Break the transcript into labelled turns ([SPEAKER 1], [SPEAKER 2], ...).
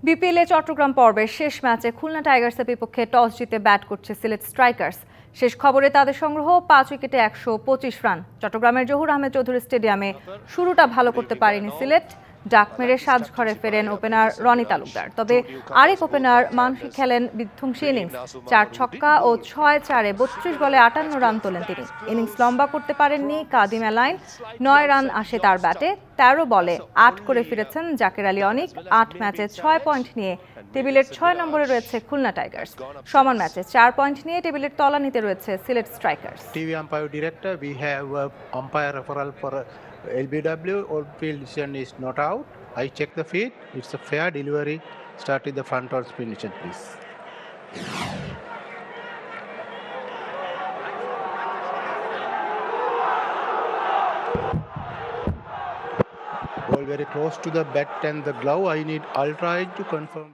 [SPEAKER 1] বিপিএলে চট্টগ্রাম পর্বের শেষ ম্যাচে খুলনা টাইগার্সের বিপক্ষে টস জিতে ব্যাট করছে সিলেট স্ট্রাইকার্স। শেষ খবরে তাদের সংগ্রহ ৫ উইকেটে ১২৫ রান। চট্টগ্রামের জহুর আহমেদ চৌধুরী স্টেডিয়ামে শুরুটা ভালো করতে পারেনি সিলেট। ডাক মেরে সাজঘরে ফেরেন ওপেনার রনি তালুকদার। তবে আরেক ওপেনার মানসী খেলেন বিধ্বংসী ইনিংস। ৪ ছক্কা ও ৬-৪-এ ৩২ বলে ৫৮ রান তোলেন তিনি। ইনিংস লম্বা করতে পারেননি কাদিম এলাইন। ৯ রান আসে তার ব্যাটে। ১৩ বলে ৮ করে ফিরেছেন জাকের আলী অনিক। ৮ ম্যাচে ৬ পয়েন্ট নিয়ে টেবিলের ৬ নম্বরে রয়েছে খুলনা টাইগার্স। সমান ম্যাচে ৪ পয়েন্ট নিয়ে টেবিলের তলানিতে রয়েছে Sylhet strikers.
[SPEAKER 2] TV umpire director, we have umpire referral for LBW. All field decision is not out. I check the feed. It's a fair delivery. Start with the front on spin decision, please. Ball very close to the bat and the glove. I need ultra edge to confirm.